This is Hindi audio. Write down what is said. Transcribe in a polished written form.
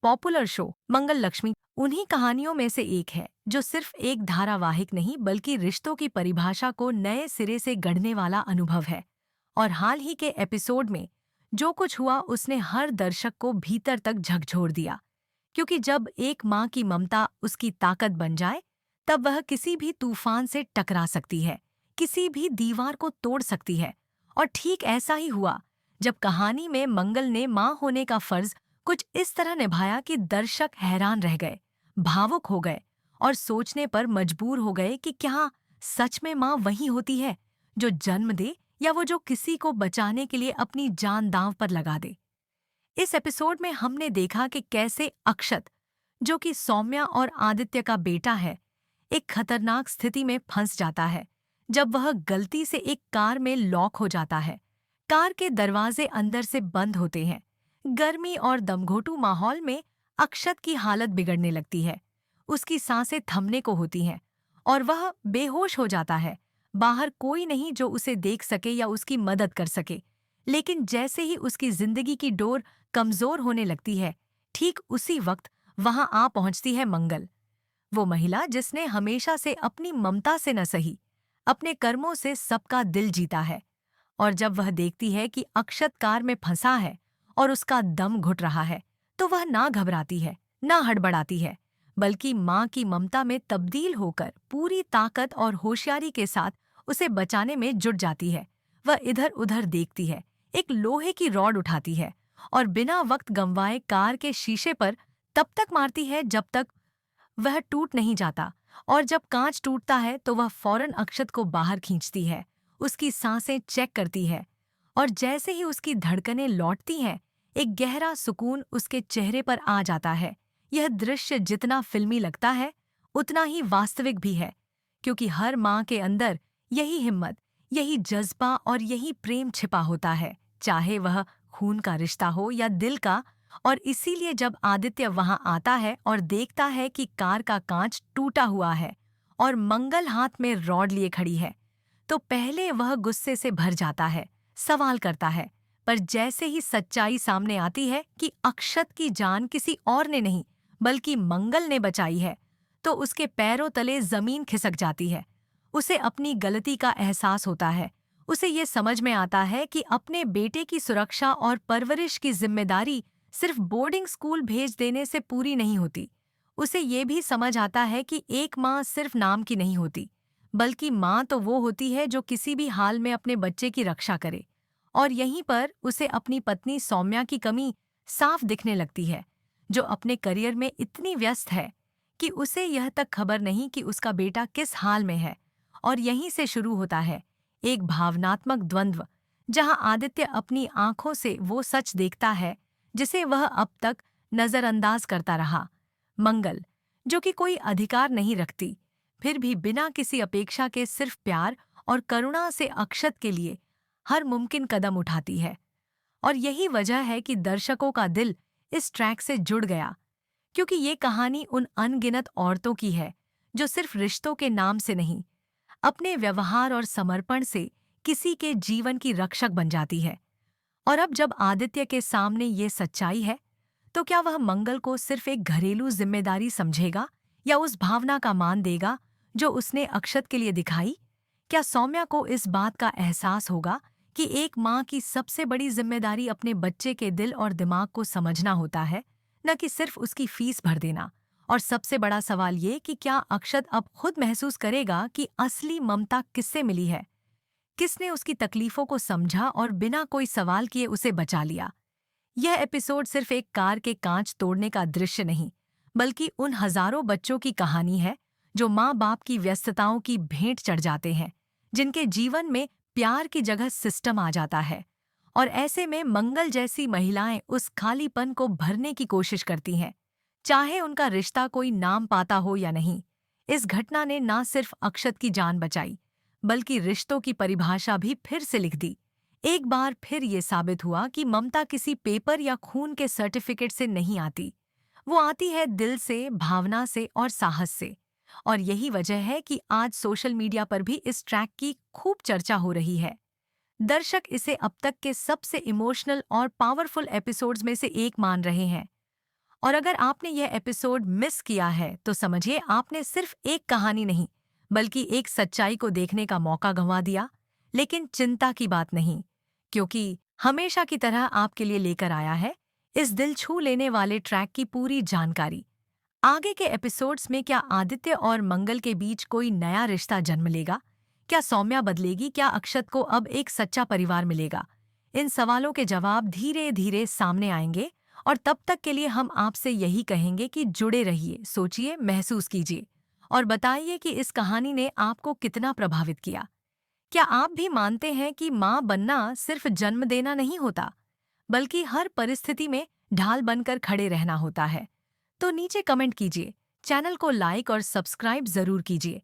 पॉपुलर शो मंगल लक्ष्मी उन्हीं कहानियों में से एक है जो सिर्फ एक धारावाहिक नहीं बल्कि रिश्तों की परिभाषा को नए सिरे से गढ़ने वाला अनुभव है। और हाल ही के एपिसोड में जो कुछ हुआ उसने हर दर्शक को भीतर तक झकझोर दिया, क्योंकि जब एक माँ की ममता उसकी ताकत बन जाए तब वह किसी भी तूफान से टकरा सकती है, किसी भी दीवार को तोड़ सकती है। और ठीक ऐसा ही हुआ जब कहानी में मंगल ने माँ होने का फर्ज कुछ इस तरह निभाया कि दर्शक हैरान रह गए, भावुक हो गए और सोचने पर मजबूर हो गए कि क्या सच में माँ वही होती है जो जन्म दे, या वो जो किसी को बचाने के लिए अपनी जान दांव पर लगा दे। इस एपिसोड में हमने देखा कि कैसे अक्षत, जो कि सौम्या और आदित्य का बेटा है, एक खतरनाक स्थिति में फंस जाता है जब वह गलती से एक कार में लॉक हो जाता है। कार के दरवाजे अंदर से बंद होते हैं। गर्मी और दमघोटू माहौल में अक्षत की हालत बिगड़ने लगती है। उसकी सांसें थमने को होती हैं और वह बेहोश हो जाता है। बाहर कोई नहीं जो उसे देख सके या उसकी मदद कर सके। लेकिन जैसे ही उसकी जिंदगी की डोर कमजोर होने लगती है, ठीक उसी वक्त वहां आ पहुंचती है मंगल। वो महिला जिसने हमेशा से अपनी ममता से न सही, अपने कर्मों से सबका दिल जीता है। और जब वह देखती है कि अक्षत कार में फंसा है और उसका दम घुट रहा है, तो वह ना घबराती है, ना हड़बड़ाती है, बल्कि माँ की ममता में तब्दील होकर पूरी ताकत और होशियारी के साथ उसे बचाने में जुट जाती है। वह इधर उधर देखती है, एक लोहे की रॉड उठाती है और बिना वक्त गंवाए कार के शीशे पर तब तक मारती है जब तक वह टूट नहीं जाता। और जब कांच टूटता है तो वह फौरन अक्षत को बाहर खींचती है, उसकी सांसें चेक करती है और जैसे ही उसकी धड़कनें लौटती हैं, एक गहरा सुकून उसके चेहरे पर आ जाता है। यह दृश्य जितना फिल्मी लगता है उतना ही वास्तविक भी है, क्योंकि हर माँ के अंदर यही हिम्मत, यही जज्बा और यही प्रेम छिपा होता है, चाहे वह खून का रिश्ता हो या दिल का। और इसीलिए जब आदित्य वहां आता है और देखता है कि कार का कांच टूटा हुआ है और मंगल हाथ में रॉड लिए खड़ी है, तो पहले वह गुस्से से भर जाता है, सवाल करता है। पर जैसे ही सच्चाई सामने आती है कि अक्षत की जान किसी और ने नहीं बल्कि मंगल ने बचाई है, तो उसके पैरों तले जमीन खिसक जाती है। उसे अपनी गलती का एहसास होता है। उसे ये समझ में आता है कि अपने बेटे की सुरक्षा और परवरिश की जिम्मेदारी सिर्फ बोर्डिंग स्कूल भेज देने से पूरी नहीं होती। उसे ये भी समझ आता है कि एक माँ सिर्फ नाम की नहीं होती, बल्कि माँ तो वो होती है जो किसी भी हाल में अपने बच्चे की रक्षा करे। और यहीं पर उसे अपनी पत्नी सौम्या की कमी साफ दिखने लगती है, जो अपने करियर में इतनी व्यस्त है कि उसे यह तक खबर नहीं कि उसका बेटा किस हाल में है। और यहीं से शुरू होता है एक भावनात्मक द्वंद्व, जहां आदित्य अपनी आंखों से वो सच देखता है जिसे वह अब तक नजरअंदाज करता रहा। मंगल, जो कि कोई अधिकार नहीं रखती, फिर भी बिना किसी अपेक्षा के सिर्फ प्यार और करुणा से अक्षत के लिए हर मुमकिन कदम उठाती है। और यही वजह है कि दर्शकों का दिल इस ट्रैक से जुड़ गया, क्योंकि ये कहानी उन अनगिनत औरतों की है जो सिर्फ रिश्तों के नाम से नहीं, अपने व्यवहार और समर्पण से किसी के जीवन की रक्षक बन जाती है। और अब जब आदित्य के सामने ये सच्चाई है, तो क्या वह मंगल को सिर्फ एक घरेलू जिम्मेदारी समझेगा या उस भावना का मान देगा जो उसने अक्षत के लिए दिखाई? क्या सौम्या को इस बात का एहसास होगा कि एक माँ की सबसे बड़ी जिम्मेदारी अपने बच्चे के दिल और दिमाग को समझना होता है, न कि सिर्फ उसकी फीस भर देना? और सबसे बड़ा सवाल ये कि क्या अक्षत अब खुद महसूस करेगा कि असली ममता किससे मिली है, किसने उसकी तकलीफों को समझा और बिना कोई सवाल किए उसे बचा लिया? यह एपिसोड सिर्फ एक कार के कांच तोड़ने का दृश्य नहीं, बल्कि उन हजारों बच्चों की कहानी है जो माँ बाप की व्यस्तताओं की भेंट चढ़ जाते हैं, जिनके जीवन में प्यार की जगह सिस्टम आ जाता है। और ऐसे में मंगल जैसी महिलाएं उस खालीपन को भरने की कोशिश करती हैं, चाहे उनका रिश्ता कोई नाम पाता हो या नहीं। इस घटना ने न सिर्फ अक्षत की जान बचाई, बल्कि रिश्तों की परिभाषा भी फिर से लिख दी। एक बार फिर ये साबित हुआ कि ममता किसी पेपर या खून के सर्टिफिकेट से नहीं आती, वो आती है दिल से, भावना से और साहस से। और यही वजह है कि आज सोशल मीडिया पर भी इस ट्रैक की खूब चर्चा हो रही है। दर्शक इसे अब तक के सबसे इमोशनल और पावरफुल एपिसोड्स में से एक मान रहे हैं। और अगर आपने यह एपिसोड मिस किया है तो समझिए आपने सिर्फ एक कहानी नहीं बल्कि एक सच्चाई को देखने का मौका गंवा दिया। लेकिन चिंता की बात नहीं, क्योंकि हमेशा की तरह आपके लिए लेकर आया है इस दिल छू लेने वाले ट्रैक की पूरी जानकारी। आगे के एपिसोड्स में क्या आदित्य और मंगल के बीच कोई नया रिश्ता जन्म लेगा? क्या सौम्या बदलेगी? क्या अक्षत को अब एक सच्चा परिवार मिलेगा? इन सवालों के जवाब धीरे धीरे सामने आएंगे। और तब तक के लिए हम आपसे यही कहेंगे कि जुड़े रहिए, सोचिए, महसूस कीजिए और बताइए कि इस कहानी ने आपको कितना प्रभावित किया। क्या आप भी मानते हैं कि माँ बनना सिर्फ जन्म देना नहीं होता, बल्कि हर परिस्थिति में ढाल बनकर खड़े रहना होता है? तो नीचे कमेंट कीजिए, चैनल को लाइक और सब्सक्राइब जरूर कीजिए